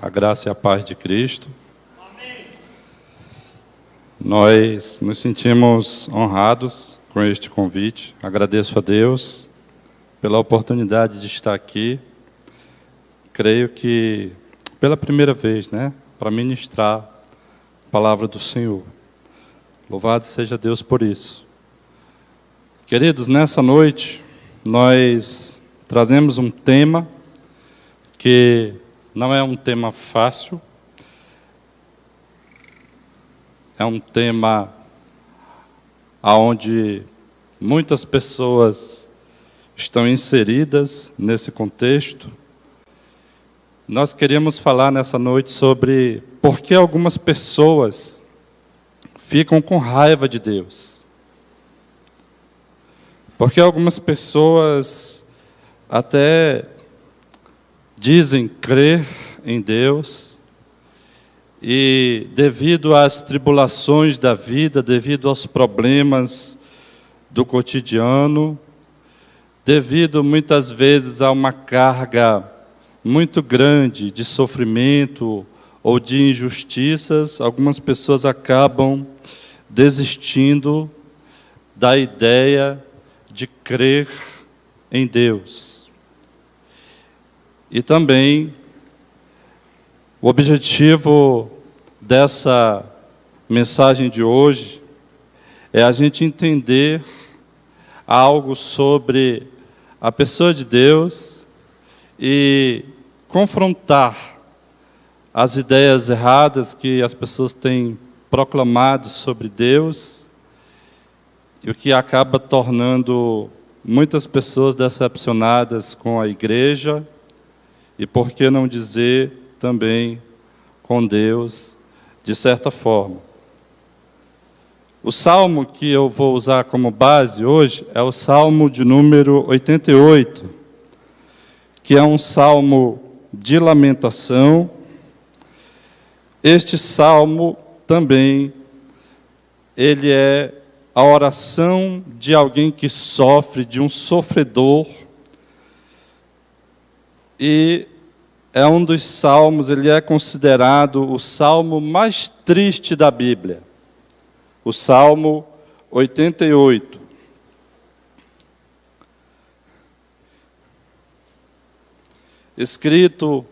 A graça e a paz de Cristo. Amém. Nós nos sentimos honrados com este convite. Agradeço a Deus pela oportunidade de estar aqui. Creio que pela primeira vez, para ministrar a palavra do Senhor. Louvado seja Deus por isso. Queridos, nessa noite nós trazemos um tema que não é um tema fácil, é um tema onde muitas pessoas estão inseridas nesse contexto. Nós queríamos falar nessa noite sobre por que algumas pessoas ficam com raiva de Deus. Porque algumas pessoas até dizem crer em Deus e, devido às tribulações da vida, devido aos problemas do cotidiano, devido muitas vezes a uma carga muito grande de sofrimento ou de injustiças, algumas pessoas acabam desistindo da ideia de crer em Deus. E também, o objetivo dessa mensagem de hoje é a gente entender algo sobre a pessoa de Deus e confrontar as ideias erradas que as pessoas têm proclamado sobre Deus, e o que acaba tornando muitas pessoas decepcionadas com a igreja, e por que não dizer também com Deus, de certa forma. O salmo que eu vou usar como base hoje é o salmo de número 88, que é um salmo de lamentação. Este salmo também, ele é a oração de alguém que sofre, de um sofredor, e é um dos salmos, ele é considerado o salmo mais triste da Bíblia, o Salmo 88. Escrito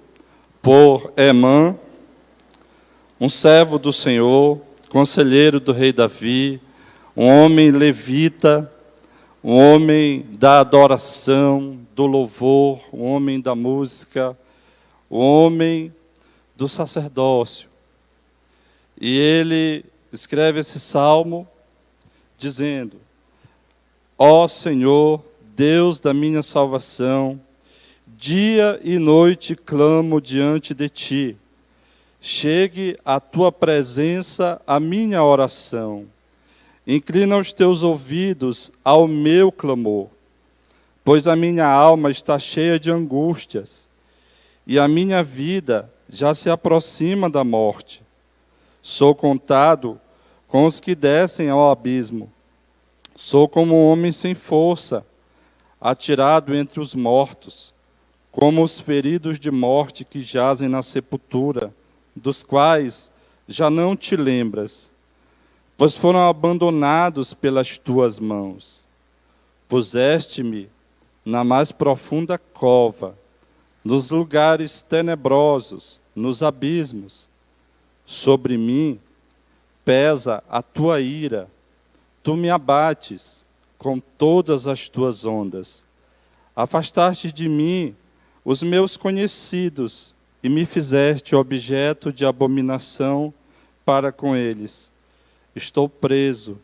por Emã, um servo do Senhor, conselheiro do rei Davi, um homem levita, um homem da adoração, do louvor, um homem da música, um homem do sacerdócio. E ele escreve esse salmo dizendo: ó Senhor, Deus da minha salvação, dia e noite clamo diante de ti. Chegue à tua presença a minha oração. Inclina os teus ouvidos ao meu clamor, pois a minha alma está cheia de angústias, e a minha vida já se aproxima da morte. Sou contado com os que descem ao abismo. Sou como um homem sem força, atirado entre os mortos, como os feridos de morte que jazem na sepultura, dos quais já não te lembras, pois foram abandonados pelas tuas mãos. Puseste-me na mais profunda cova, nos lugares tenebrosos, nos abismos. Sobre mim pesa a tua ira, tu me abates com todas as tuas ondas. Afastaste de mim os meus conhecidos e me fizeste objeto de abominação para com eles. Estou preso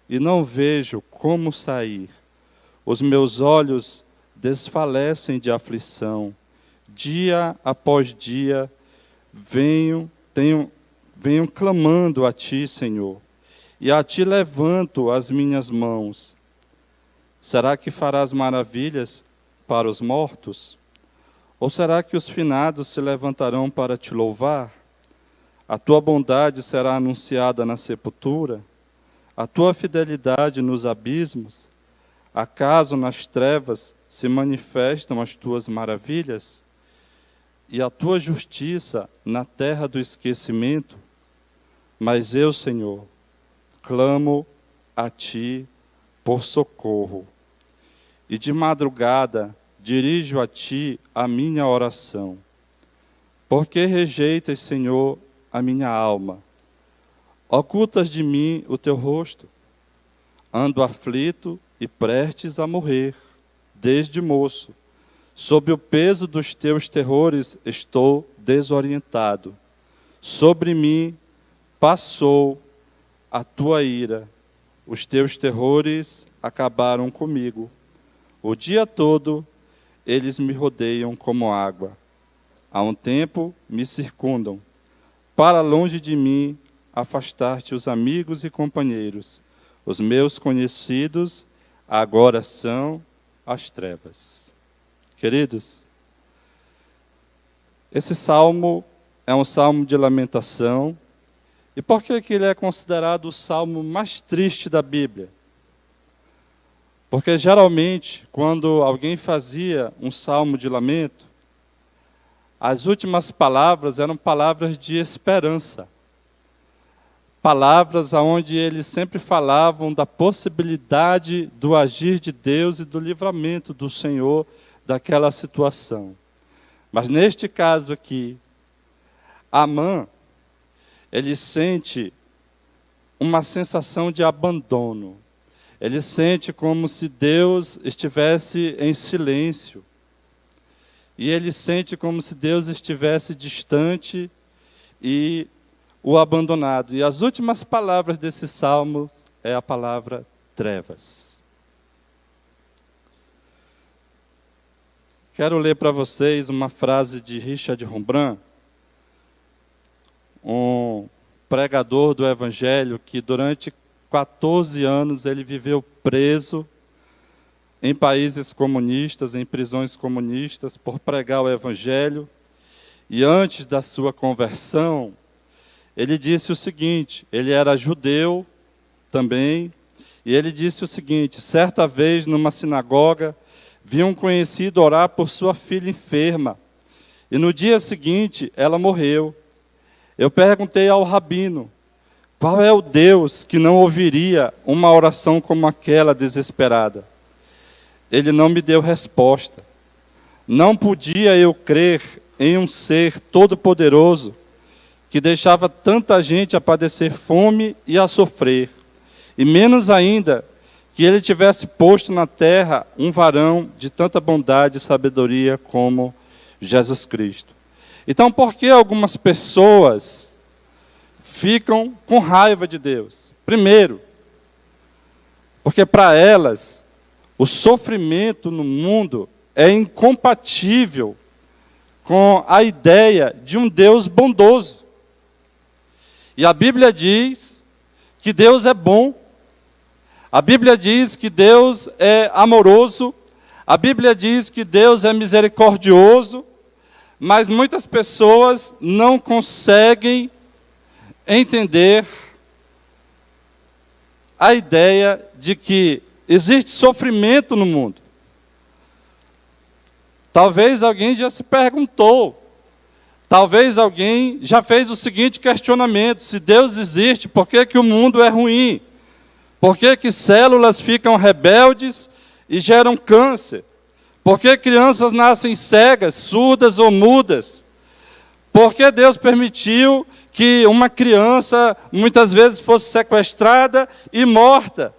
e não vejo como sair. Os meus olhos desfalecem de aflição. Dia após dia venho clamando a ti, Senhor, e a ti levanto as minhas mãos. Será que farás maravilhas para os mortos? Ou será que os finados se levantarão para te louvar? A tua bondade será anunciada na sepultura, a tua fidelidade nos abismos. Acaso nas trevas se manifestam as tuas maravilhas? e a tua justiça na terra do esquecimento. Mas eu, Senhor, clamo a ti por socorro, e de madrugada dirijo a ti a minha oração. Porque rejeitas, Senhor, a minha alma? Ocultas de mim o teu rosto? Ando aflito e prestes a morrer, desde moço. Sob o peso dos teus terrores estou desorientado. Sobre mim passou a tua ira. Os teus terrores acabaram comigo. O dia todo eles me rodeiam como água. Há um tempo me circundam. Para longe de mim afastaste os amigos e companheiros. Os meus conhecidos agora são as trevas. Queridos, esse salmo é um salmo de lamentação. E por que ele é considerado o salmo mais triste da Bíblia? Porque geralmente, quando alguém fazia um salmo de lamento, as últimas palavras eram palavras de esperança. Palavras onde eles sempre falavam da possibilidade do agir de Deus e do livramento do Senhor daquela situação. Mas neste caso aqui, Amã, ele sente uma sensação de abandono. Ele sente como se Deus estivesse em silêncio. E ele sente como se Deus estivesse distante e o abandonado. E as últimas palavras desse salmo é a palavra trevas. Quero ler para vocês uma frase de Richard Rembrandt, um pregador do Evangelho que durante 14 anos ele viveu preso em países comunistas, em prisões comunistas, por pregar o Evangelho. E antes da sua conversão, ele disse o seguinte, ele era judeu também, e ele disse o seguinte: certa vez numa sinagoga, vi um conhecido orar por sua filha enferma, e no dia seguinte ela morreu. Eu perguntei ao rabino, qual é o Deus que não ouviria uma oração como aquela desesperada? Ele não me deu resposta. Não podia eu crer em um ser todo-poderoso que deixava tanta gente a padecer fome e a sofrer, e menos ainda que ele tivesse posto na terra um varão de tanta bondade e sabedoria como Jesus Cristo. Então, por que algumas pessoas ficam com raiva de Deus? Primeiro, porque para elas o sofrimento no mundo é incompatível com a ideia de um Deus bondoso. E a Bíblia diz que Deus é bom. A Bíblia diz que Deus é amoroso. A Bíblia diz que Deus é misericordioso. Mas muitas pessoas não conseguem entender a ideia de que existe sofrimento no mundo. Talvez alguém já se perguntou, talvez alguém já fez o seguinte questionamento: se Deus existe, por que que o mundo é ruim? Por que que células ficam rebeldes e geram câncer? Por que crianças nascem cegas, surdas ou mudas? Por que Deus permitiu que uma criança muitas vezes fosse sequestrada e morta?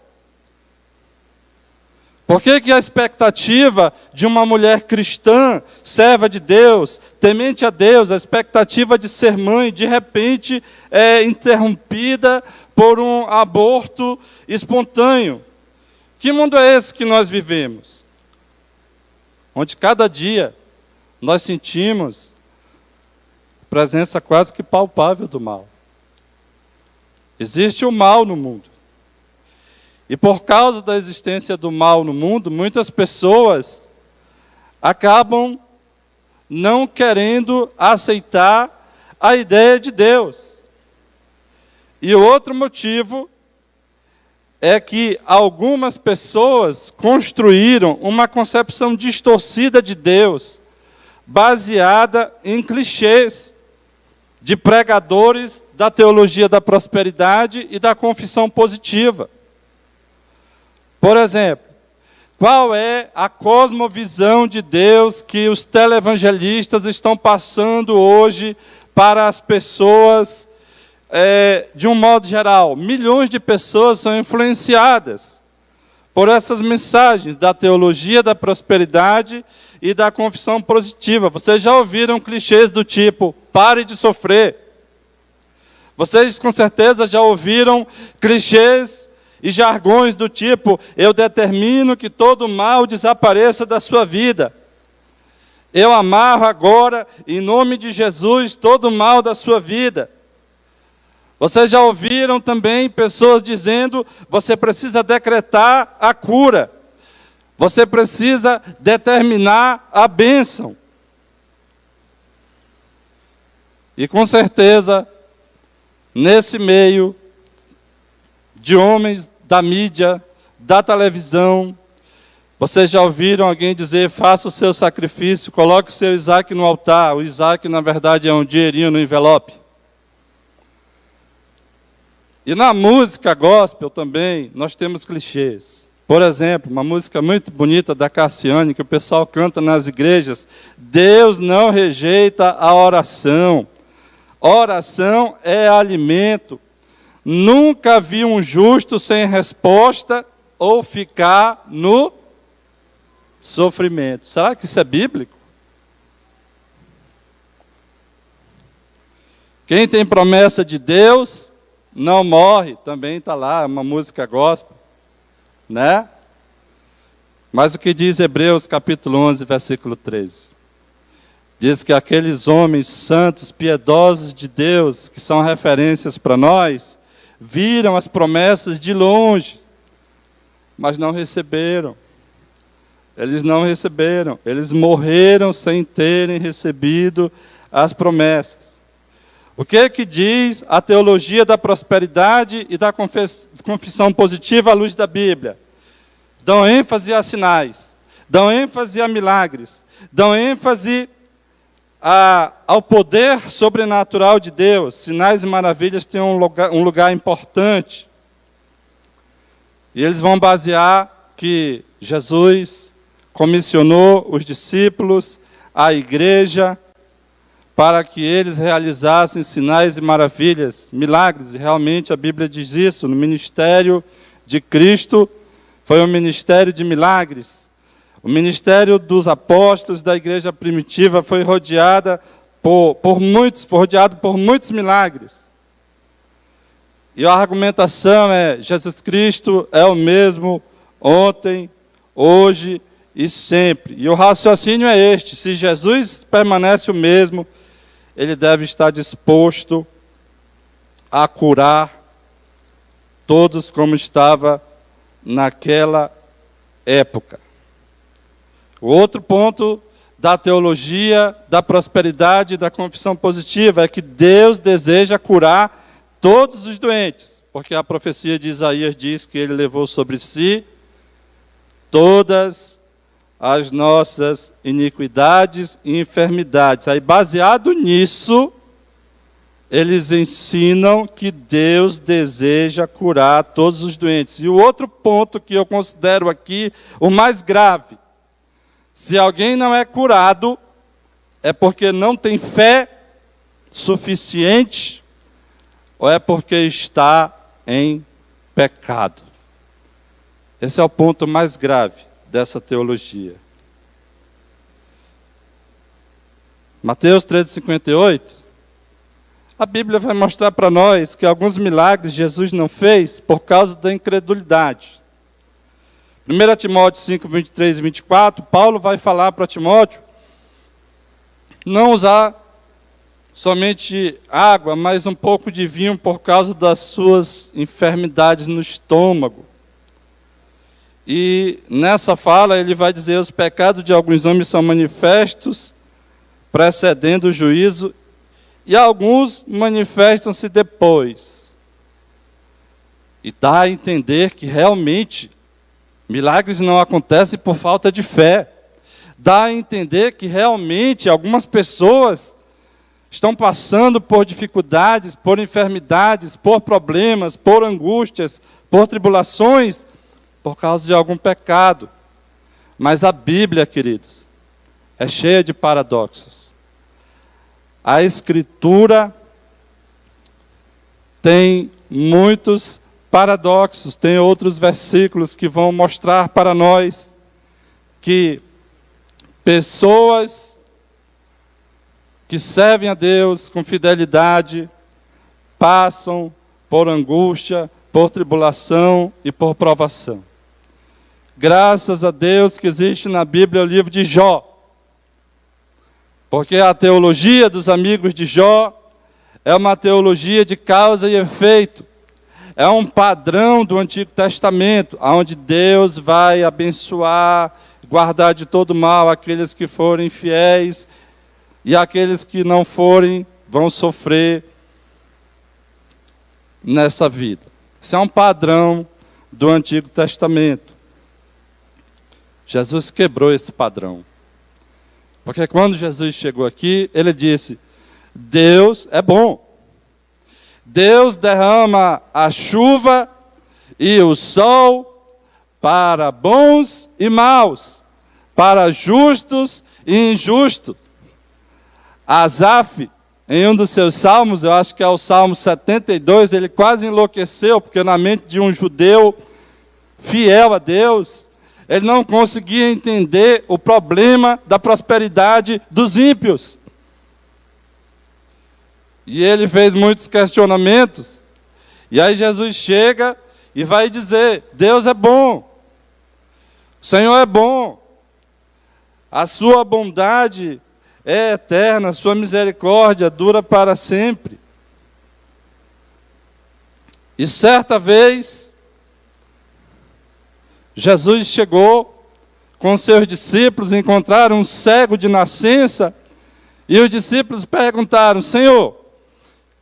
Por que que a expectativa de uma mulher cristã, serva de Deus, temente a Deus, a expectativa de ser mãe, de repente é interrompida por um aborto espontâneo? Que mundo é esse que nós vivemos? Onde cada dia nós sentimos presença quase que palpável do mal. Existe o mal no mundo. E por causa da existência do mal no mundo, muitas pessoas acabam não querendo aceitar a ideia de Deus. E o outro motivo é que algumas pessoas construíram uma concepção distorcida de Deus, baseada em clichês de pregadores da teologia da prosperidade e da confissão positiva. Por exemplo, qual é a cosmovisão de Deus que os televangelistas estão passando hoje para as pessoas, de um modo geral? Milhões de pessoas são influenciadas por essas mensagens da teologia da prosperidade e da confissão positiva. Vocês já ouviram clichês do tipo, pare de sofrer. Vocês com certeza já ouviram clichês e jargões do tipo, eu determino que todo mal desapareça da sua vida. Eu amarro agora, em nome de Jesus, todo mal da sua vida. Vocês já ouviram também pessoas dizendo, você precisa decretar a cura. Você precisa determinar a bênção. E com certeza, nesse meio de homens da mídia, da televisão, vocês já ouviram alguém dizer, faça o seu sacrifício, coloque o seu Isaac no altar. O Isaac, na verdade, é um dinheirinho no envelope. E na música gospel também, nós temos clichês. Por exemplo, uma música muito bonita da Cassiane, que o pessoal canta nas igrejas, Deus não rejeita a oração. Oração é alimento. Nunca vi um justo sem resposta ou ficar no sofrimento. Será que isso é bíblico? Quem tem promessa de Deus não morre, também está lá, uma música gospel, né? Mas o que diz Hebreus capítulo 11, versículo 13? Diz que aqueles homens santos, piedosos de Deus, que são referências para nós, viram as promessas de longe, mas não receberam. Eles não receberam, eles morreram sem terem recebido as promessas. O que é que diz a teologia da prosperidade e da confissão positiva à luz da Bíblia? Dão ênfase a sinais, dão ênfase a milagres, dão ênfase ao poder sobrenatural de Deus. Sinais e maravilhas têm um lugar importante. E eles vão basear que Jesus comissionou os discípulos, a igreja, para que eles realizassem sinais e maravilhas, milagres. E realmente a Bíblia diz isso, no ministério de Cristo, foi um ministério de milagres. O ministério dos apóstolos da igreja primitiva foi rodeado por muitos milagres. E a argumentação é, Jesus Cristo é o mesmo ontem, hoje e sempre. E o raciocínio é este, se Jesus permanece o mesmo, ele deve estar disposto a curar todos como estava naquela época. O outro ponto da teologia, da prosperidade e da confissão positiva é que Deus deseja curar todos os doentes, porque a profecia de Isaías diz que ele levou sobre si todas as nossas iniquidades e enfermidades. Aí, baseado nisso, eles ensinam que Deus deseja curar todos os doentes. E o outro ponto que eu considero aqui o mais grave, se alguém não é curado, é porque não tem fé suficiente ou é porque está em pecado. Esse é o ponto mais grave dessa teologia. Mateus 13,58, a Bíblia vai mostrar para nós que alguns milagres Jesus não fez por causa da incredulidade. 1 Timóteo 5, 23 e 24, Paulo vai falar para Timóteo não usar somente água, mas um pouco de vinho por causa das suas enfermidades no estômago. E nessa fala ele vai dizer, os pecados de alguns homens são manifestos, precedendo o juízo, e alguns manifestam-se depois. E dá a entender que realmente milagres não acontecem por falta de fé. dá a entender que realmente algumas pessoas estão passando por dificuldades, por enfermidades, por problemas, por angústias, por tribulações, por causa de algum pecado. Mas a Bíblia, queridos, é cheia de paradoxos. A Escritura tem muitos paradoxos, tem outros versículos que vão mostrar para nós que pessoas que servem a Deus com fidelidade passam por angústia, por tribulação e por provação. Graças a Deus que existe na Bíblia o livro de Jó, porque a teologia dos amigos de Jó é uma teologia de causa e efeito. É um padrão do Antigo Testamento, onde Deus vai abençoar, guardar de todo mal aqueles que forem fiéis, e aqueles que não forem vão sofrer nessa vida. Isso é um padrão do Antigo Testamento. Jesus quebrou esse padrão. Porque quando Jesus chegou aqui, ele disse: Deus é bom. Deus derrama a chuva e o sol para bons e maus, para justos e injustos. Asaf, em um dos seus salmos, eu acho que é o Salmo 72, ele quase enlouqueceu, porque na mente de um judeu fiel a Deus, ele não conseguia entender o problema da prosperidade dos ímpios. E ele fez muitos questionamentos. E aí Jesus chega e vai dizer: Deus é bom, o Senhor é bom, a sua bondade é eterna, a sua misericórdia dura para sempre. E certa vez, Jesus chegou com seus discípulos, encontraram um cego de nascença, e os discípulos perguntaram: Senhor,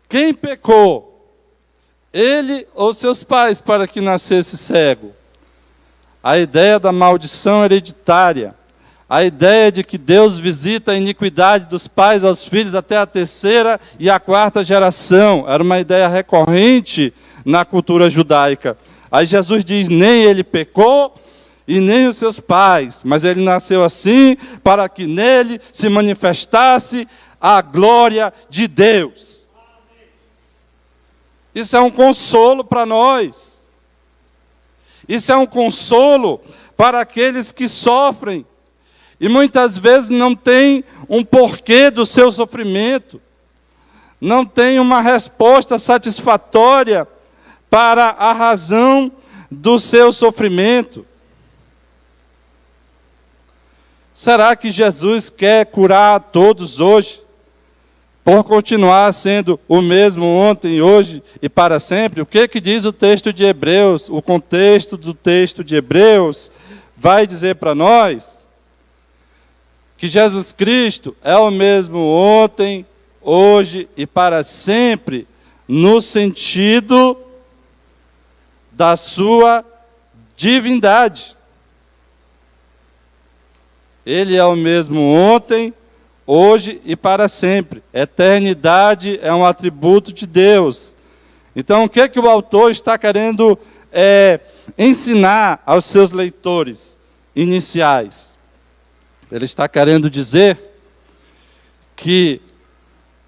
quem pecou, ele ou seus pais, para que nascesse cego? A ideia da maldição hereditária, a ideia de que Deus visita a iniquidade dos pais aos filhos até a terceira e a quarta geração, era uma ideia recorrente na cultura judaica. Aí Jesus diz: nem ele pecou e nem os seus pais, mas ele nasceu assim para que nele se manifestasse a glória de Deus. Isso é um consolo para nós. Isso é um consolo para aqueles que sofrem e muitas vezes não tem um porquê do seu sofrimento, não tem uma resposta satisfatória para a razão do seu sofrimento. Será que Jesus quer curar a todos hoje, por continuar sendo o mesmo ontem, hoje e para sempre? O que diz o texto de Hebreus? O contexto do texto de Hebreus vai dizer para nós que Jesus Cristo é o mesmo ontem, hoje e para sempre, no sentido da sua divindade. Ele é o mesmo ontem, hoje e para sempre. Eternidade é um atributo de Deus. Então, o que o autor está querendo ensinar aos seus leitores iniciais? Ele está querendo dizer que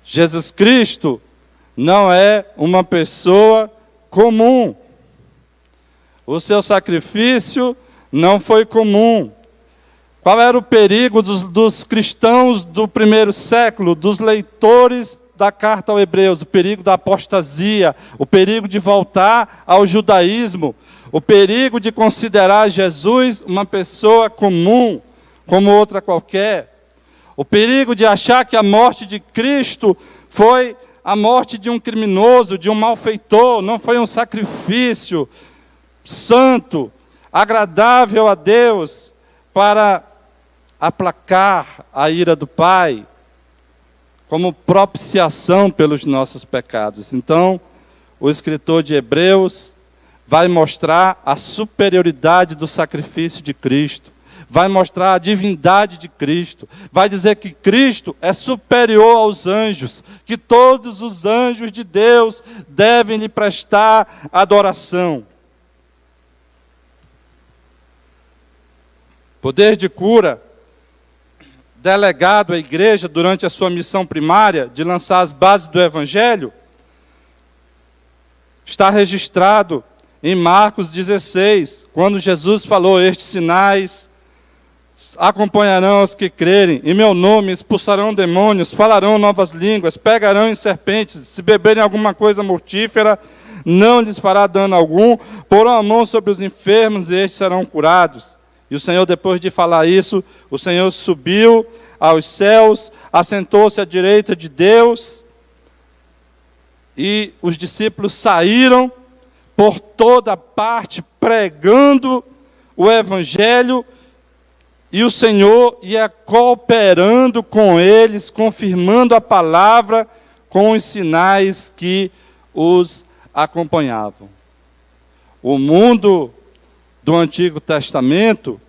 Jesus Cristo não é uma pessoa comum. O seu sacrifício não foi comum. Qual era o perigo dos cristãos do primeiro século, dos leitores da carta aos Hebreus? O perigo da apostasia, o perigo de voltar ao judaísmo, o perigo de considerar Jesus uma pessoa comum, como outra qualquer. O perigo de achar que a morte de Cristo foi a morte de um criminoso, de um malfeitor, não foi um sacrifício santo, agradável a Deus, para aplacar a ira do Pai, como propiciação pelos nossos pecados. Então, o escritor de Hebreus vai mostrar a superioridade do sacrifício de Cristo. vai mostrar a divindade de Cristo, vai dizer que Cristo é superior aos anjos, que todos os anjos de Deus devem lhe prestar adoração. Poder de cura delegado à igreja durante a sua missão primária de lançar as bases do Evangelho está registrado em Marcos 16, quando Jesus falou: estes sinais acompanharão os que crerem, em meu nome expulsarão demônios, falarão novas línguas, pegarão em serpentes, se beberem alguma coisa mortífera, não lhes fará dano algum, porão a mão sobre os enfermos e estes serão curados. E o Senhor, depois de falar isso, o Senhor subiu aos céus, assentou-se à direita de Deus, e os discípulos saíram por toda parte pregando o Evangelho, e o Senhor ia cooperando com eles, confirmando a palavra com os sinais que os acompanhavam. O mundo do Antigo Testamento,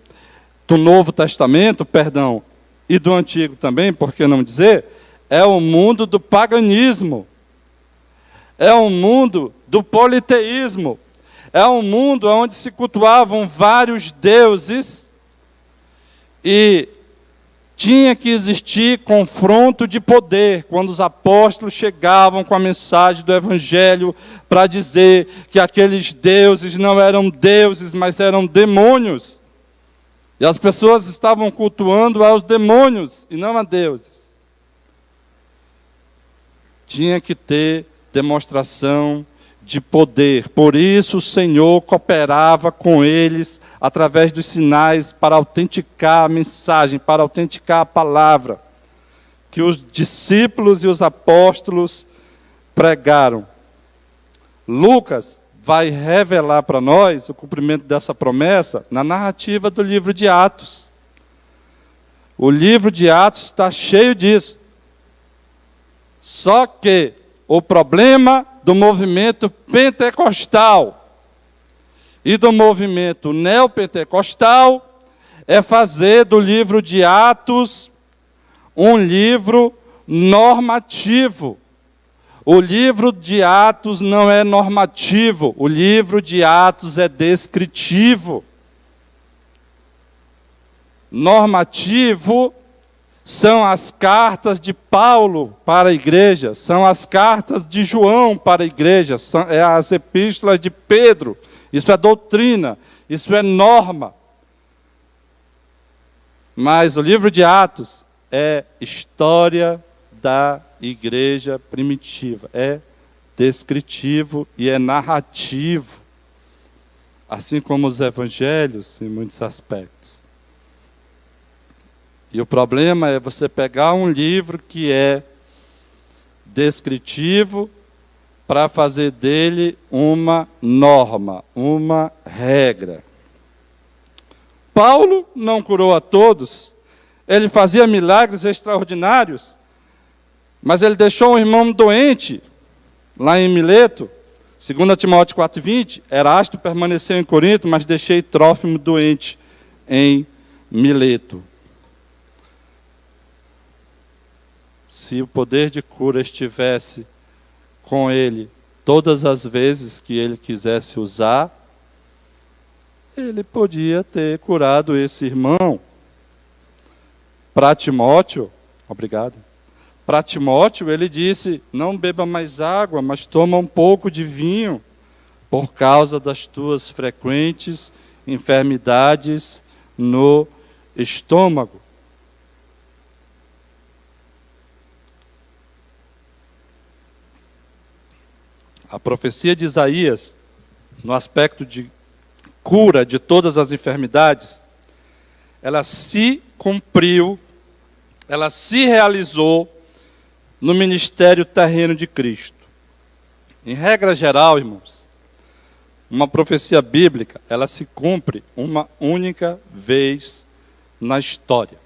do Novo Testamento, perdão, e do Antigo também, por que não dizer, é o mundo do paganismo, é o mundo do politeísmo, é um mundo onde se cultuavam vários deuses e tinha que existir confronto de poder quando os apóstolos chegavam com a mensagem do Evangelho para dizer que aqueles deuses não eram deuses, mas eram demônios. E as pessoas estavam cultuando aos demônios e não a deuses. Tinha que ter demonstração de poder. Por isso o Senhor cooperava com eles através dos sinais para autenticar a mensagem, para autenticar a palavra que os discípulos e os apóstolos pregaram. Lucas vai revelar para nós o cumprimento dessa promessa na narrativa do livro de Atos. O livro de Atos está cheio disso. Só que o problema do movimento pentecostal e do movimento neopentecostal é fazer do livro de Atos um livro normativo. O livro de Atos não é normativo, o livro de Atos é descritivo. Normativo são as cartas de Paulo para a igreja, são as cartas de João para a igreja, são as epístolas de Pedro. Isso é doutrina, isso é norma. Mas o livro de Atos é história da igreja primitiva, é descritivo e é narrativo, assim como os evangelhos em muitos aspectos. E o problema é você pegar um livro que é descritivo para fazer dele uma norma, uma regra. Paulo não curou a todos, ele fazia milagres extraordinários, mas ele deixou um irmão doente lá em Mileto. 2 Timóteo 4,20, Erasto permaneceu em Corinto, mas deixei Trófimo doente em Mileto. Se o poder de cura estivesse com ele todas as vezes que ele quisesse usar, ele podia ter curado esse irmão. Para Timóteo, obrigado. Para Timóteo ele disse, não beba mais água, mas toma um pouco de vinho, por causa das tuas frequentes enfermidades no estômago. A profecia de Isaías, no aspecto de cura de todas as enfermidades, ela se cumpriu, ela se realizou no ministério terreno de Cristo. Em regra geral, irmãos, uma profecia bíblica, ela se cumpre uma única vez na história.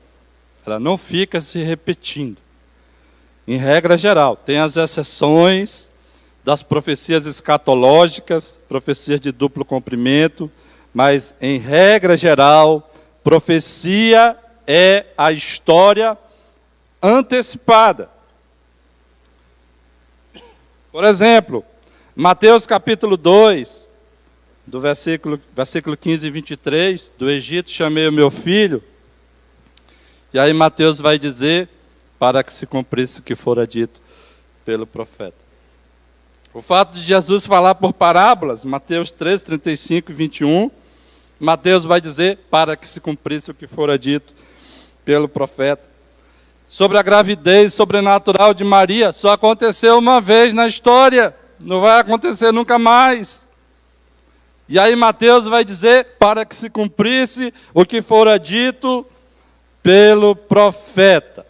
Ela não fica se repetindo. Em regra geral, tem as exceções das profecias escatológicas, profecias de duplo cumprimento, mas em regra geral, Profecia é a história antecipada. Por exemplo, Mateus capítulo 2, do versículo 15 e 23, do Egito chamei o meu filho. E aí Mateus vai dizer, para que se cumprisse o que fora dito pelo profeta. O fato de Jesus falar por parábolas, Mateus 13, 35 e 21, Mateus vai dizer, para que se cumprisse o que fora dito pelo profeta. Sobre a gravidez sobrenatural de Maria, só aconteceu uma vez na história, não vai acontecer nunca mais. E aí Mateus vai dizer, para que se cumprisse o que fora dito pelo profeta.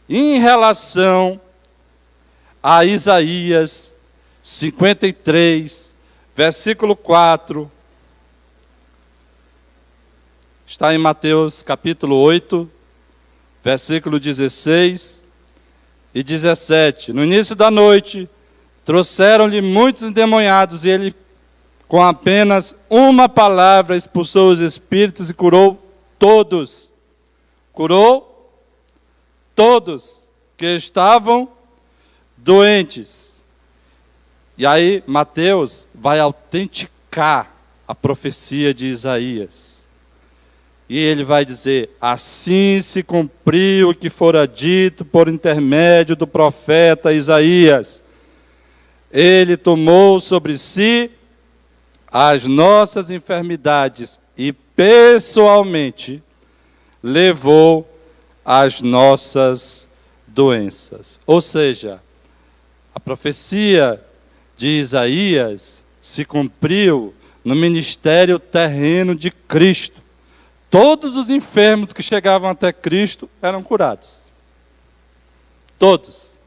Em relação a Isaías 53, versículo 4, está em Mateus capítulo 8, versículo 16 e 17. No início da noite, trouxeram-lhe muitos endemoniados e ele, com apenas uma palavra, expulsou os espíritos e curou todos. Curou todos que estavam doentes. E aí Mateus vai autenticar a profecia de Isaías. E ele vai dizer, assim se cumpriu o que fora dito por intermédio do profeta Isaías. Ele tomou sobre si as nossas enfermidades e pessoalmente levou as nossas doenças. Ou seja, a profecia de Isaías se cumpriu no ministério terreno de Cristo. Todos os enfermos que chegavam até Cristo eram curados. Todos.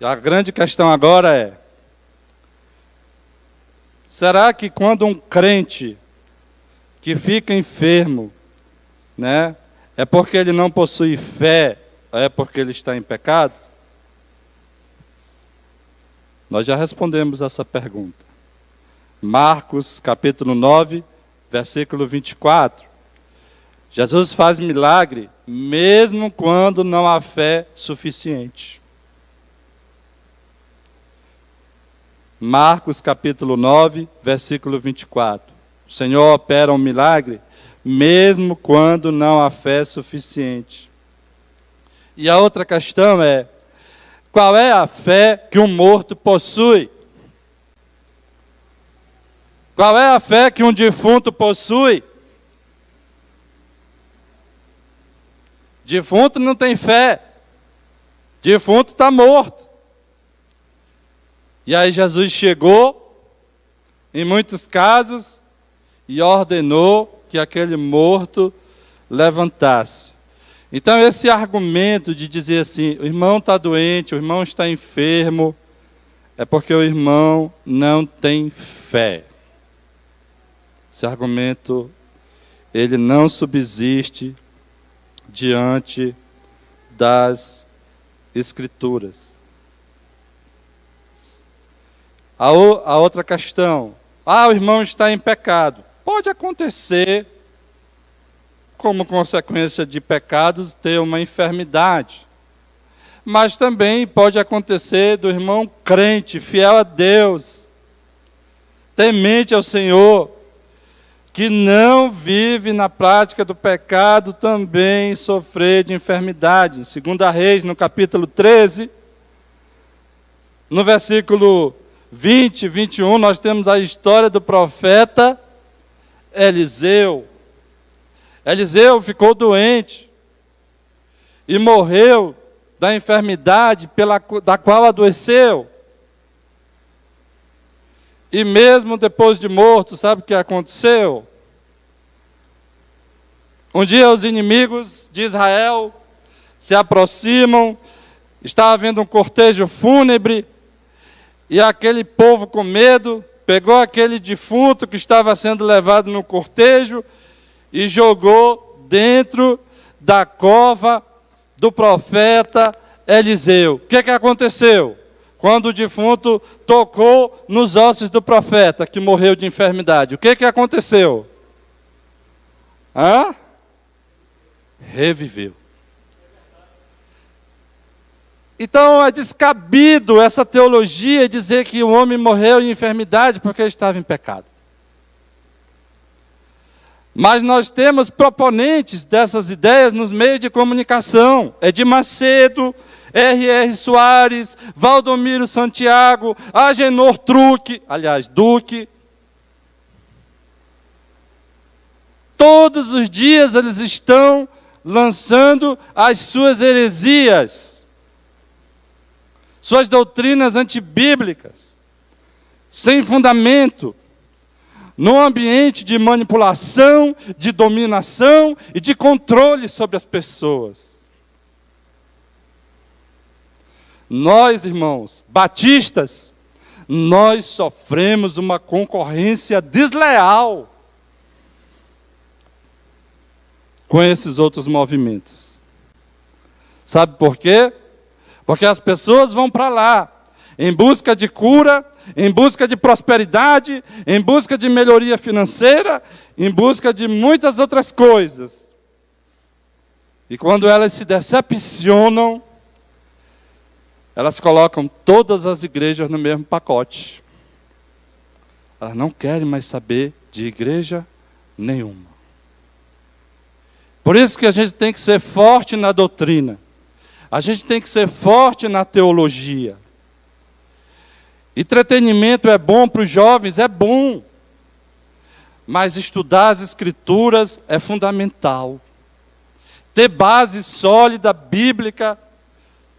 E a grande questão agora é, será que quando um crente que fica enfermo, né, é porque ele não possui fé, ou é porque ele está em pecado? Nós já respondemos essa pergunta. Marcos capítulo 9, versículo 24. Jesus faz milagre mesmo quando não há fé suficiente. Marcos capítulo 9, versículo 24. O Senhor opera um milagre mesmo quando não há fé suficiente. E a outra questão é, qual é a fé que um morto possui? Qual é a fé que um defunto possui? Defunto não tem fé. Defunto está morto. E aí Jesus chegou, em muitos casos, e ordenou que aquele morto levantasse. Então esse argumento de dizer assim, o irmão está doente, o irmão está enfermo, é porque o irmão não tem fé. Esse argumento, ele não subsiste diante das Escrituras. A outra questão, o irmão está em pecado. Pode acontecer, como consequência de pecados, ter uma enfermidade. Mas também pode acontecer do irmão crente, fiel a Deus, temente ao Senhor, que não vive na prática do pecado, também sofrer de enfermidade. 2 Reis, no capítulo 13, no versículo 20 e 21, nós temos a história do profeta Eliseu. Eliseu ficou doente e morreu da enfermidade da qual adoeceu. E mesmo depois de morto, sabe o que aconteceu? Um dia os inimigos de Israel se aproximam, está havendo um cortejo fúnebre, e aquele povo com medo, pegou aquele defunto que estava sendo levado no cortejo e jogou dentro da cova do profeta Eliseu. O que aconteceu? quando o defunto tocou nos ossos do profeta, que morreu de enfermidade, o que aconteceu? Reviveu. Então é descabido essa teologia dizer que o homem morreu em enfermidade porque ele estava em pecado. Mas nós temos proponentes dessas ideias nos meios de comunicação. Edir Macedo, R.R. Soares, Valdomiro Santiago, Agenor Duque. Todos os dias eles estão lançando as suas heresias, suas doutrinas antibíblicas, sem fundamento, num ambiente de manipulação, de dominação e de controle sobre as pessoas. Nós, irmãos, batistas, nós sofremos uma concorrência desleal com esses outros movimentos. Sabe por quê? Porque as pessoas vão para lá em busca de cura, em busca de prosperidade, em busca de melhoria financeira, em busca de muitas outras coisas. E quando elas se decepcionam, elas colocam todas as igrejas no mesmo pacote. Elas não querem mais saber de igreja nenhuma. Por isso que a gente tem que ser forte na doutrina. A gente tem que ser forte na teologia. Entretenimento é bom para os jovens? É bom. Mas estudar as Escrituras é fundamental. Ter base sólida, bíblica,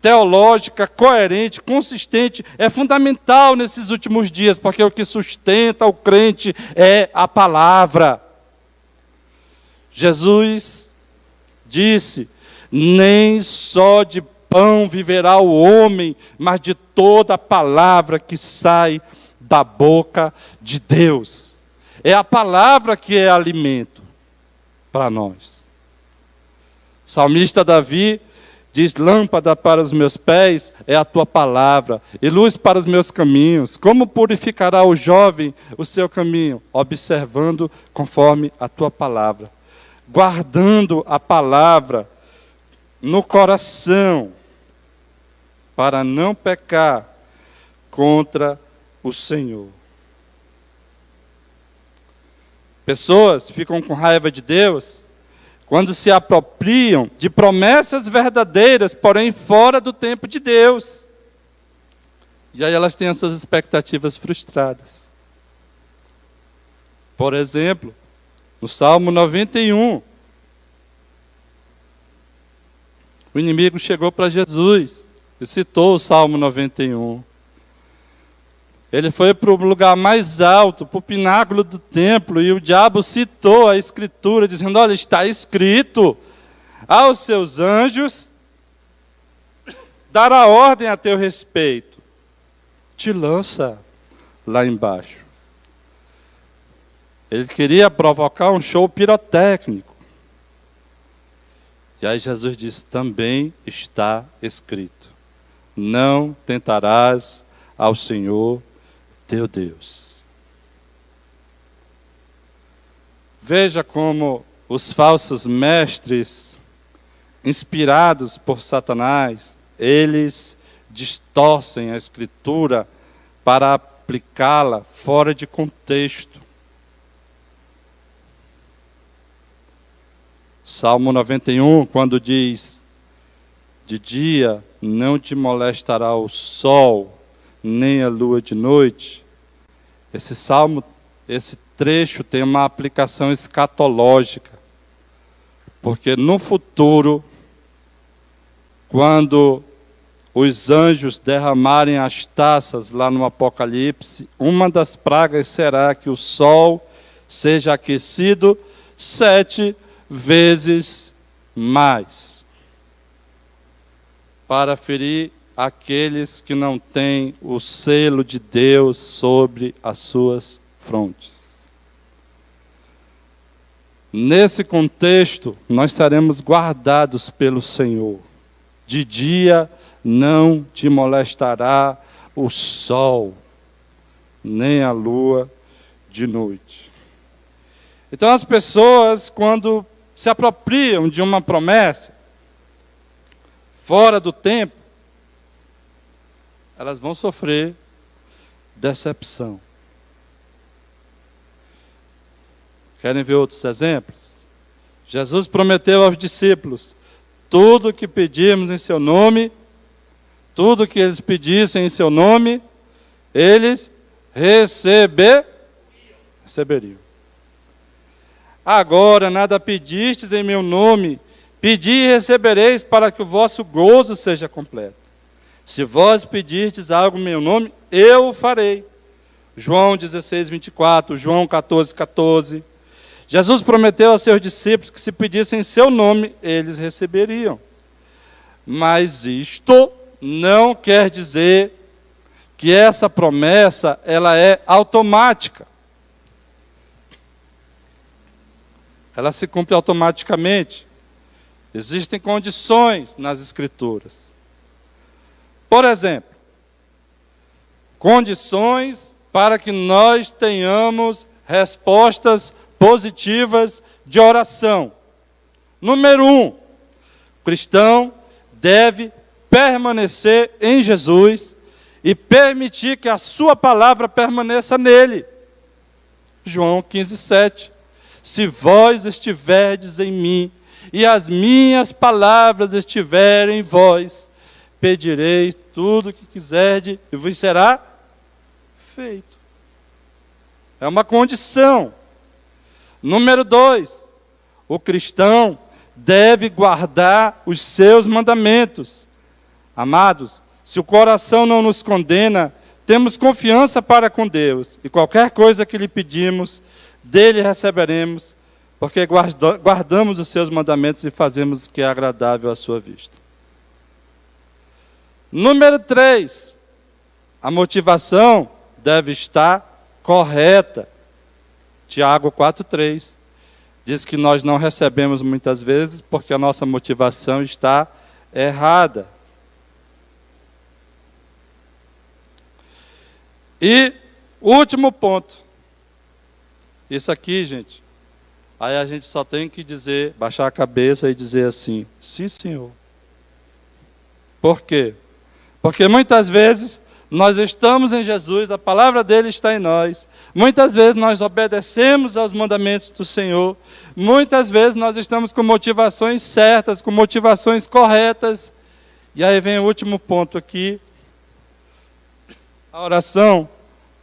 teológica, coerente, consistente, é fundamental nesses últimos dias, porque o que sustenta o crente é a palavra. Jesus disse: nem só de pão viverá o homem, mas de toda a palavra que sai da boca de Deus. É a palavra que é alimento para nós. O salmista Davi diz: lâmpada para os meus pés é a tua palavra, e luz para os meus caminhos. Como purificará o jovem o seu caminho? Observando conforme a tua palavra. Guardando a palavra no coração, para não pecar contra o Senhor. Pessoas ficam com raiva de Deus quando se apropriam de promessas verdadeiras, porém fora do tempo de Deus. E aí elas têm as suas expectativas frustradas. Por exemplo, no Salmo 91, o inimigo chegou para Jesus e citou o Salmo 91. Ele foi para o lugar mais alto, para o pináculo do templo, e o diabo citou a Escritura, dizendo: olha, está escrito, aos seus anjos dará ordem a teu respeito. Te lança lá embaixo. Ele queria provocar um show pirotécnico. E aí Jesus disse: também está escrito, não tentarás ao Senhor teu Deus. Veja como os falsos mestres, inspirados por Satanás, eles distorcem a Escritura para aplicá-la fora de contexto. Salmo 91, quando diz: de dia não te molestará o sol, nem a lua de noite. Esse salmo, esse trecho tem uma aplicação escatológica. Porque no futuro, quando os anjos derramarem as taças lá no Apocalipse, uma das pragas será que o sol seja aquecido 7 vezes mais, para ferir aqueles que não têm o selo de Deus sobre as suas frontes. Nesse contexto, nós seremos guardados pelo Senhor. De dia não te molestará o sol, nem a lua de noite. Então as pessoas, quando se apropriam de uma promessa fora do tempo, elas vão sofrer decepção. Querem ver outros exemplos? Jesus prometeu aos discípulos: tudo que pedirmos em seu nome, tudo que eles pedissem em seu nome, eles receberiam. Agora nada pedistes em meu nome, pedi e recebereis, para que o vosso gozo seja completo. Se vós pedirdes algo em meu nome, eu o farei. João 16, 24, João 14, 14. Jesus prometeu aos seus discípulos que se pedissem em seu nome, eles receberiam. Mas isto não quer dizer que essa promessa ela é automática. Ela se cumpre automaticamente. Existem condições nas Escrituras. Por exemplo, condições para que nós tenhamos respostas positivas de oração. Número 1, o cristão deve permanecer em Jesus e permitir que a sua palavra permaneça nele. João 15, 7. Se vós estiverdes em mim e as minhas palavras estiverem em vós, pedireis tudo o que quiserdes e vos será feito. É uma condição. Número 2, o cristão deve guardar os seus mandamentos. Amados, se o coração não nos condena, temos confiança para com Deus, e qualquer coisa que lhe pedimos, dele receberemos, porque guardamos os seus mandamentos e fazemos o que é agradável à sua vista. Número 3, a motivação deve estar correta. Tiago 4,3 diz que nós não recebemos muitas vezes porque a nossa motivação está errada. E último ponto. Isso aqui, gente, aí a gente só tem que dizer, baixar a cabeça e dizer assim: sim, Senhor. Por quê? Porque muitas vezes nós estamos em Jesus, a palavra dele está em nós. Muitas vezes nós obedecemos aos mandamentos do Senhor. Muitas vezes nós estamos com motivações certas, com motivações corretas. E aí vem o último ponto aqui. A oração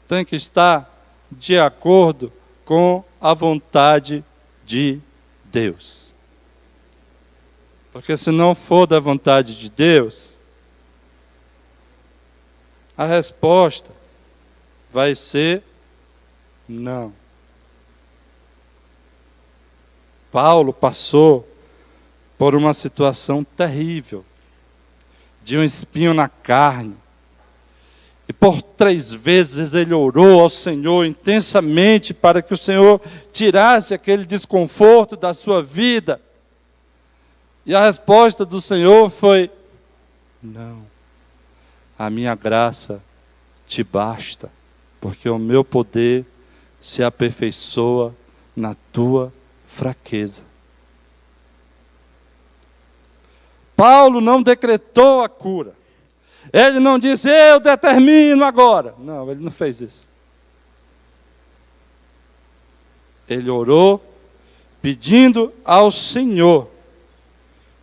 tem que estar de acordo com a vontade de Deus. Porque se não for da vontade de Deus, a resposta vai ser não. Paulo passou por uma situação terrível, de um espinho na carne. E por 3 vezes ele orou ao Senhor intensamente para que o Senhor tirasse aquele desconforto da sua vida. E a resposta do Senhor foi: não. A minha graça te basta, porque o meu poder se aperfeiçoa na tua fraqueza. Paulo não decretou a cura. Ele não disse: eu determino agora. Não, ele não fez isso. Ele orou pedindo ao Senhor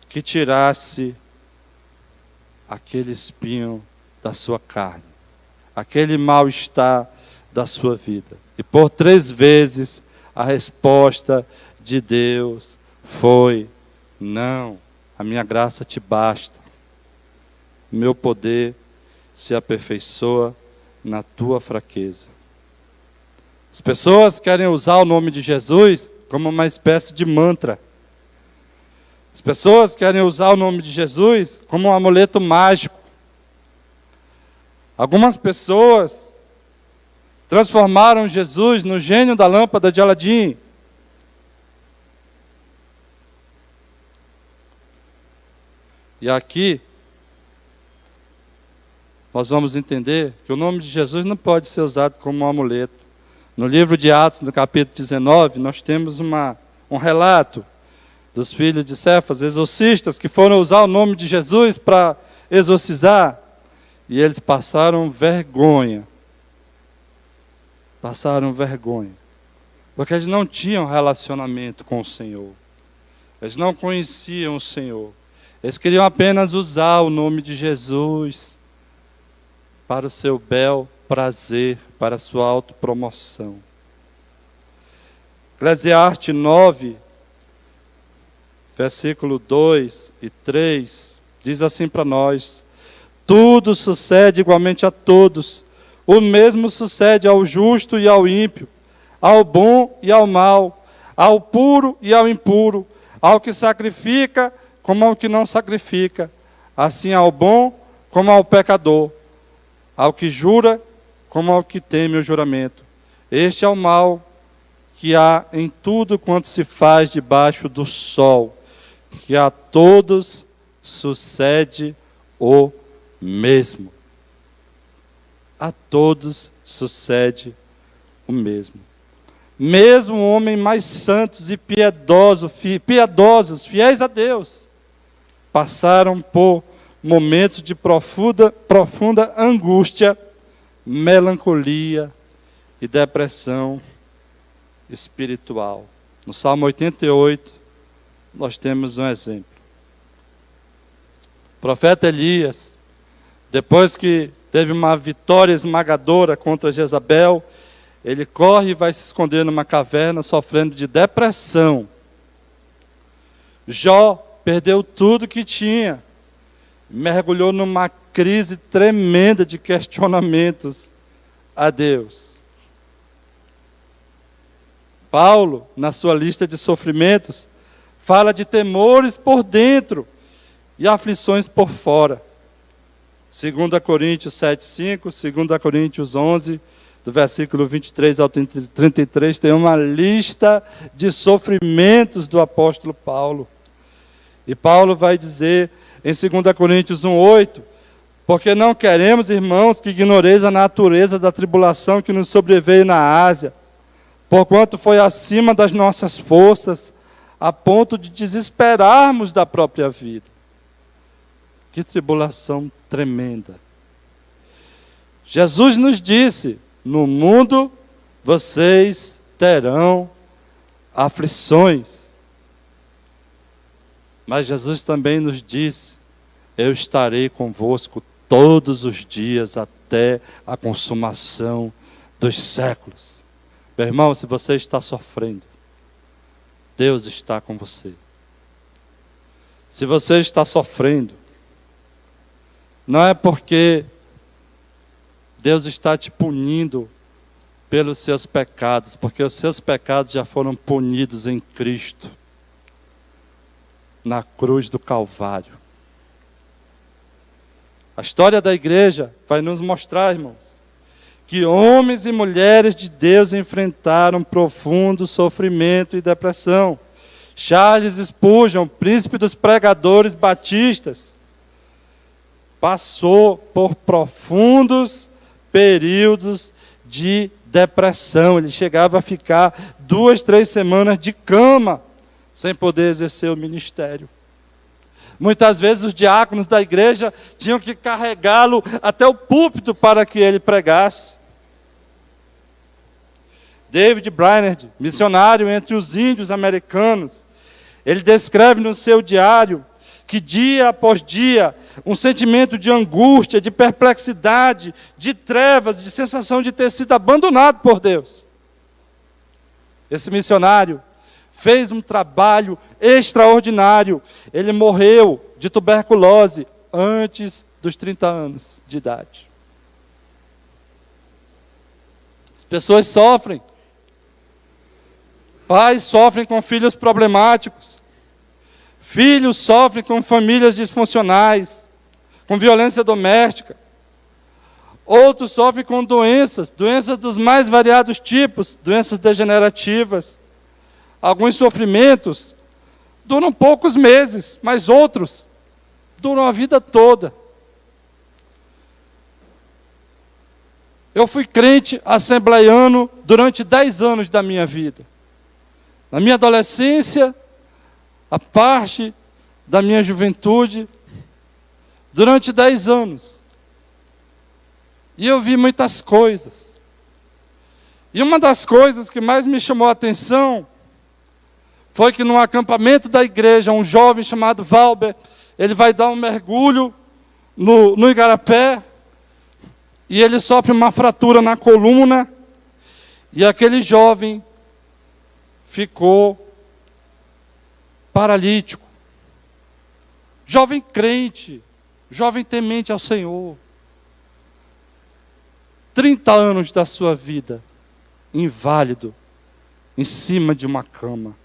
que tirasse aquele espinho da sua carne, aquele mal-estar da sua vida. E por 3 vezes a resposta de Deus foi: não, a minha graça te basta. Meu poder se aperfeiçoa na tua fraqueza. As pessoas querem usar o nome de Jesus como uma espécie de mantra. As pessoas querem usar o nome de Jesus como um amuleto mágico. Algumas pessoas transformaram Jesus no gênio da lâmpada de Aladim. E aqui, nós vamos entender que o nome de Jesus não pode ser usado como um amuleto. No livro de Atos, no capítulo 19, nós temos um relato dos filhos de Cefas, exorcistas, que foram usar o nome de Jesus para exorcizar, e eles passaram vergonha. Passaram vergonha. Porque eles não tinham relacionamento com o Senhor. Eles não conheciam o Senhor. Eles queriam apenas usar o nome de Jesus para o seu bel prazer, para a sua autopromoção. Eclesiastes 9, versículo 2 e 3, diz assim para nós: tudo sucede igualmente a todos, o mesmo sucede ao justo e ao ímpio, ao bom e ao mau, ao puro e ao impuro, ao que sacrifica como ao que não sacrifica, assim ao bom como ao pecador, ao que jura como ao que teme o juramento. Este é o mal que há em tudo quanto se faz debaixo do sol, que a todos sucede o mesmo. A todos sucede o mesmo. Mesmo homens mais santos e piedosos, fiéis a Deus, passaram por momentos de profunda angústia, melancolia e depressão espiritual. No Salmo 88, nós temos um exemplo. O profeta Elias, depois que teve uma vitória esmagadora contra Jezabel, ele corre e vai se esconder numa caverna, sofrendo de depressão. Jó perdeu tudo que tinha, mergulhou numa crise tremenda de questionamentos a Deus. Paulo, na sua lista de sofrimentos, fala de temores por dentro e aflições por fora. 2 Coríntios 7,5, 2 Coríntios 11, do versículo 23 ao 33, tem uma lista de sofrimentos do apóstolo Paulo. E Paulo vai dizer em 2 Coríntios 1,8, porque não queremos, irmãos, que ignoreis a natureza da tribulação que nos sobreveio na Ásia, porquanto foi acima das nossas forças, a ponto de desesperarmos da própria vida. Que tribulação tremenda. Jesus nos disse: no mundo vocês terão aflições. Mas Jesus também nos disse: eu estarei convosco todos os dias até a consumação dos séculos. Meu irmão, se você está sofrendo, Deus está com você. Se você está sofrendo, não é porque Deus está te punindo pelos seus pecados, porque os seus pecados já foram punidos em Cristo, na cruz do Calvário. A história da igreja vai nos mostrar, irmãos, que homens e mulheres de Deus enfrentaram profundo sofrimento e depressão. Charles Spurgeon, príncipe dos pregadores batistas, passou por profundos períodos de depressão. Ele chegava a ficar 2, 3 semanas de cama, sem poder exercer o ministério. Muitas vezes os diáconos da igreja tinham que carregá-lo até o púlpito para que ele pregasse. David Brainerd, missionário entre os índios americanos, ele descreve no seu diário que dia após dia, um sentimento de angústia, de perplexidade, de trevas, de sensação de ter sido abandonado por Deus. Esse missionário fez um trabalho extraordinário. Ele morreu de tuberculose antes dos 30 anos de idade. As pessoas sofrem. Pais sofrem com filhos problemáticos. Filhos sofrem com famílias disfuncionais, com violência doméstica. Outros sofrem com doenças dos mais variados tipos, doenças degenerativas. Alguns sofrimentos duram poucos meses, mas outros duram a vida toda. Eu fui crente assembleiano durante 10 anos da minha vida. Na minha adolescência, a parte da minha juventude, durante 10 anos. E eu vi muitas coisas. E uma das coisas que mais me chamou a atenção foi que num acampamento da igreja, um jovem chamado Valber, ele vai dar um mergulho no igarapé, e ele sofre uma fratura na coluna, e aquele jovem ficou paralítico. Jovem crente, jovem temente ao Senhor. 30 anos da sua vida, inválido, em cima de uma cama.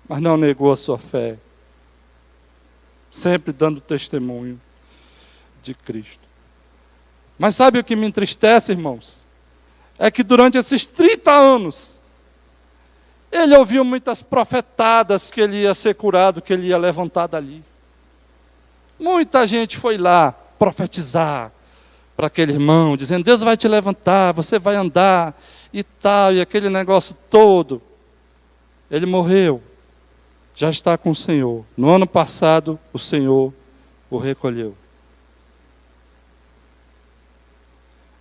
Mas não negou a sua fé, sempre dando testemunho de Cristo. Mas sabe o que me entristece, irmãos? É que durante esses 30 anos, ele ouviu muitas profetadas que ele ia ser curado, que ele ia levantar dali. Muita gente foi lá profetizar para aquele irmão, dizendo: Deus vai te levantar, você vai andar e tal, e aquele negócio todo. Ele morreu, já está com o Senhor. No ano passado, o Senhor o recolheu.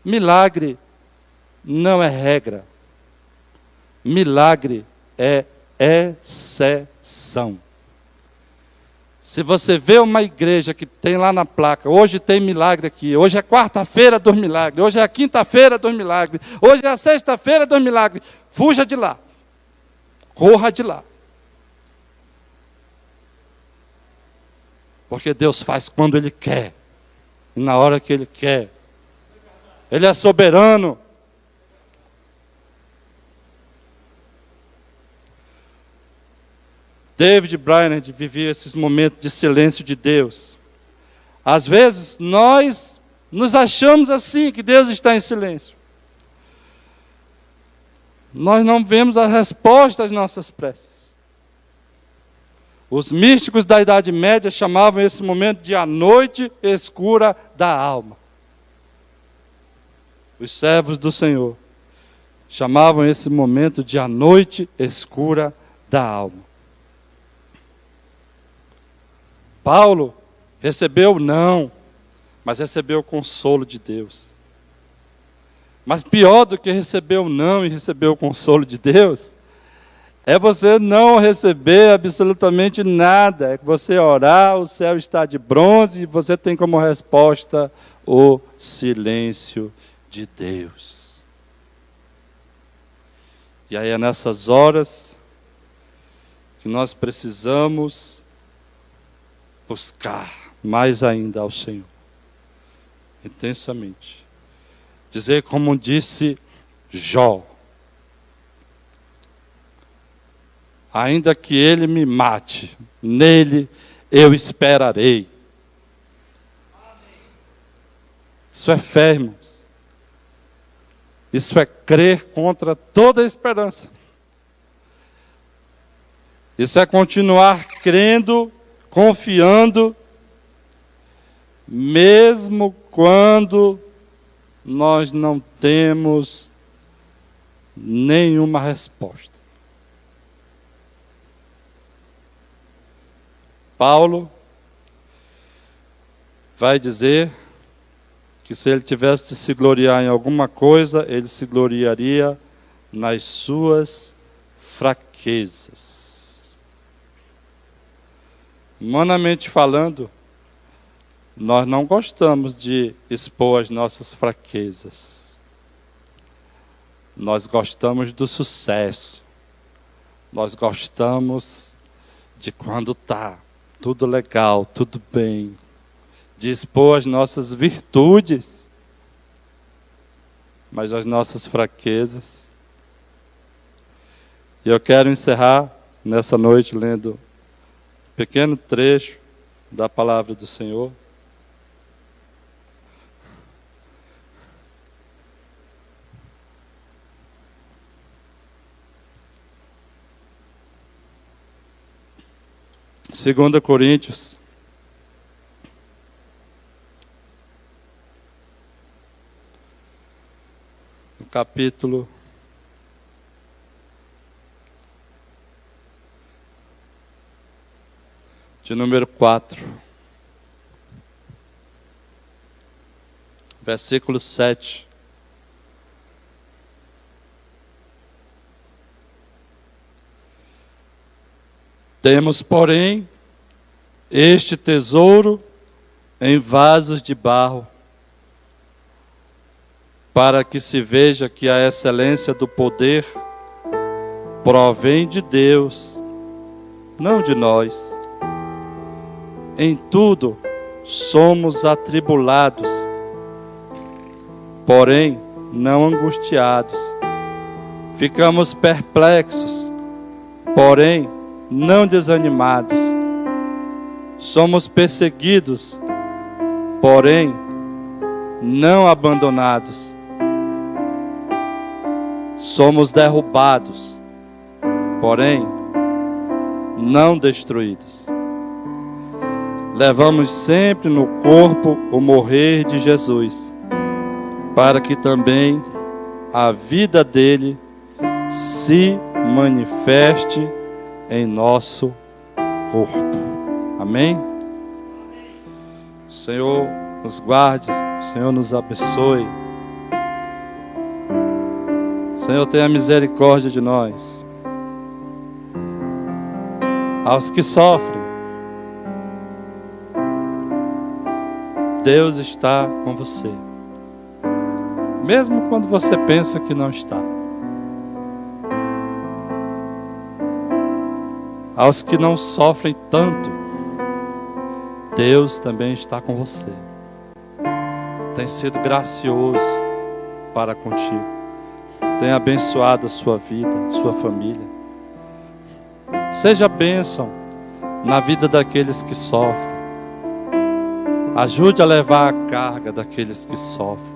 Milagre não é regra. Milagre é exceção. Se você vê uma igreja que tem lá na placa, hoje tem milagre aqui, hoje é quarta-feira dos milagres, hoje é a quinta-feira dos milagres, hoje é a sexta-feira dos milagres, fuja de lá. Corra de lá. Porque Deus faz quando Ele quer, e na hora que Ele quer. Ele é soberano. David Brainerd vivia esses momentos de silêncio de Deus. Às vezes, nós nos achamos assim, que Deus está em silêncio. Nós não vemos a resposta às nossas preces. Os místicos da Idade Média chamavam esse momento de a noite escura da alma. Os servos do Senhor chamavam esse momento de a noite escura da alma. Paulo recebeu não, mas recebeu o consolo de Deus. Mas pior do que receber o não e receber o consolo de Deus, é você não receber absolutamente nada. É que você orar, o céu está de bronze e você tem como resposta o silêncio de Deus. E aí é nessas horas que nós precisamos buscar mais ainda ao Senhor, intensamente. Dizer como disse Jó: ainda que ele me mate, nele eu esperarei. Isso é fé, irmãos. Isso é crer contra toda a esperança. Isso é continuar crendo, confiando, mesmo quando nós não temos nenhuma resposta. Paulo vai dizer que se ele tivesse de se gloriar em alguma coisa, ele se gloriaria nas suas fraquezas. Humanamente falando, nós não gostamos de expor as nossas fraquezas. Nós gostamos do sucesso. Nós gostamos de quando está tudo legal, tudo bem. De expor as nossas virtudes, mas as nossas fraquezas. E eu quero encerrar nessa noite lendo um pequeno trecho da palavra do Senhor. Segunda Coríntios, capítulo de número 4, versículo 7. Temos, porém, este tesouro em vasos de barro, para que se veja que a excelência do poder provém de Deus, não de nós. Em tudo somos atribulados, porém não angustiados. Ficamos perplexos, porém não desanimados. Somos perseguidos, porém não abandonados. Somos derrubados, porém não destruídos. Levamos sempre no corpo o morrer de Jesus, para que também a vida dele se manifeste em nosso corpo. Amém? O Senhor nos guarde, o Senhor nos abençoe. O Senhor tenha misericórdia de nós. Aos que sofrem, Deus está com você, mesmo quando você pensa que não está. Aos que não sofrem tanto, Deus também está com você. Tem sido gracioso para contigo. Tem abençoado a sua vida, a sua família. Seja bênção na vida daqueles que sofrem. Ajude a levar a carga daqueles que sofrem.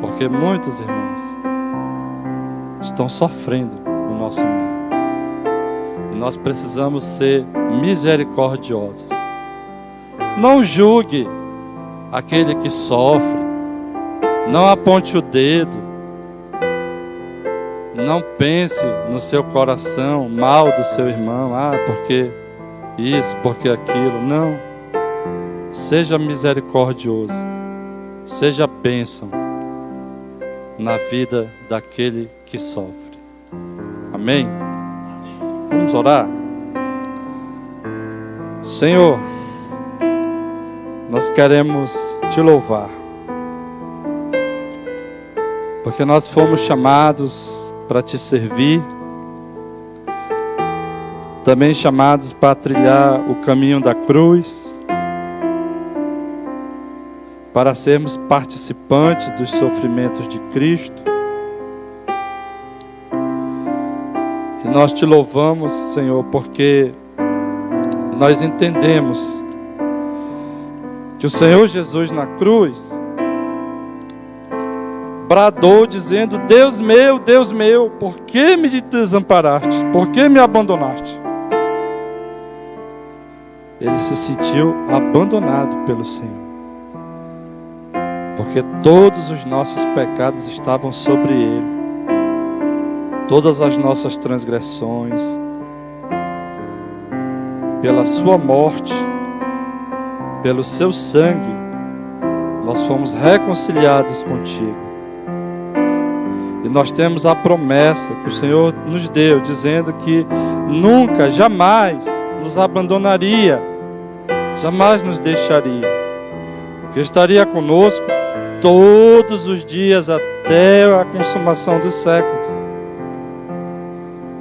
Porque muitos irmãos estão sofrendo no nosso meio. E nós precisamos ser misericordiosos. Não julgue aquele que sofre. Não aponte o dedo. Não pense no seu coração mal do seu irmão. Porque isso, porque aquilo. Não. Seja misericordioso. Seja bênção na vida daquele que sofre. Amém? Vamos orar? Senhor, nós queremos te louvar, porque nós fomos chamados para te servir, também chamados para trilhar o caminho da cruz, para sermos participantes dos sofrimentos de Cristo. E nós te louvamos, Senhor, porque nós entendemos que o Senhor Jesus na cruz bradou dizendo: Deus meu, por que me desamparaste? Por que me abandonaste? Ele se sentiu abandonado pelo Senhor, porque todos os nossos pecados estavam sobre ele, todas as nossas transgressões. Pela sua morte, pelo seu sangue, nós fomos reconciliados contigo. E nós temos a promessa que o Senhor nos deu, dizendo que nunca, jamais nos abandonaria, jamais nos deixaria, que estaria conosco todos os dias até a consumação dos séculos.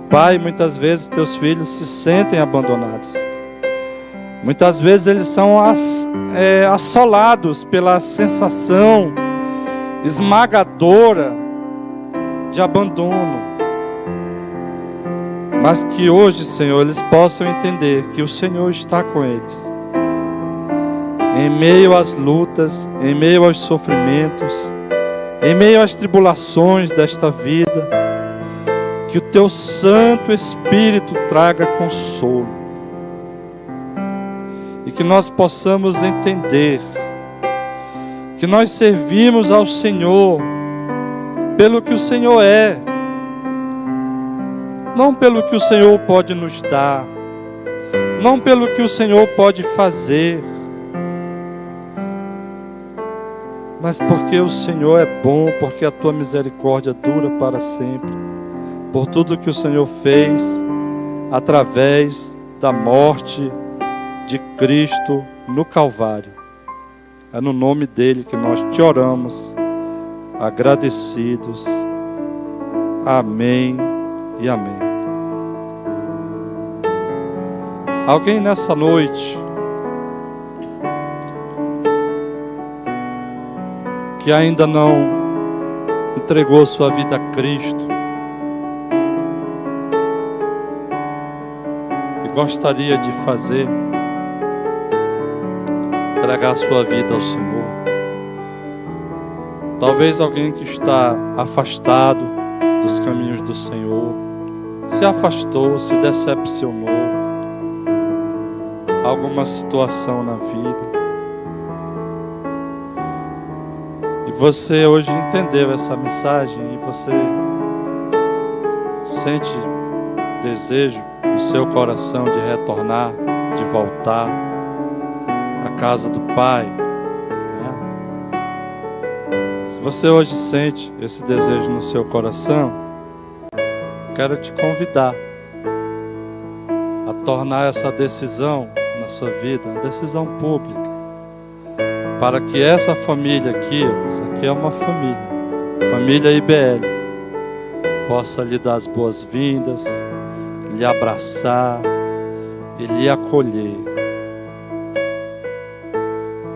Pai, muitas vezes teus filhos se sentem abandonados. Muitas vezes eles são assolados pela sensação esmagadora de abandono. Mas que hoje, Senhor, eles possam entender que o Senhor está com eles. Em meio às lutas, em meio aos sofrimentos, em meio às tribulações desta vida, que o teu Santo Espírito traga consolo. E que nós possamos entender que nós servimos ao Senhor pelo que o Senhor é, não pelo que o Senhor pode nos dar, não pelo que o Senhor pode fazer, mas porque o Senhor é bom, porque a tua misericórdia dura para sempre, por tudo que o Senhor fez através da morte de Cristo no Calvário. É no nome dele que nós te oramos, agradecidos. Amém e amém. Alguém nessa noite que ainda não entregou sua vida a Cristo e gostaria de fazer, entregar sua vida ao Senhor. Talvez alguém que está afastado dos caminhos do Senhor, se afastou, se decepcionou, alguma situação na vida, e você hoje entendeu essa mensagem e você sente desejo no seu coração de retornar, de voltar à casa do Pai, né? Se você hoje sente esse desejo no seu coração, quero te convidar a tornar essa decisão na sua vida uma decisão pública, para que essa família aqui, isso aqui é uma família IBL, possa lhe dar as boas-vindas, lhe abraçar e lhe acolher,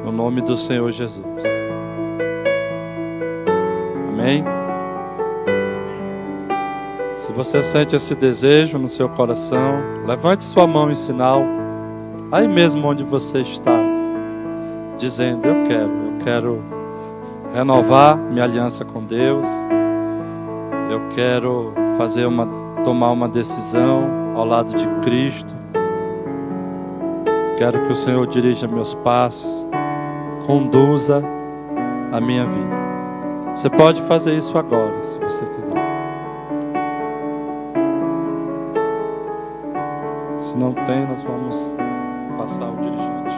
no nome do Senhor Jesus. Amém? Se você sente esse desejo no seu coração, levante sua mão em sinal, aí mesmo onde você está, dizendo: eu quero renovar minha aliança com Deus, eu quero tomar uma decisão ao lado de Cristo, quero que o Senhor dirija meus passos, conduza a minha vida. Você pode fazer isso agora, se você quiser. Se não tem, nós vamos passar o dirigente.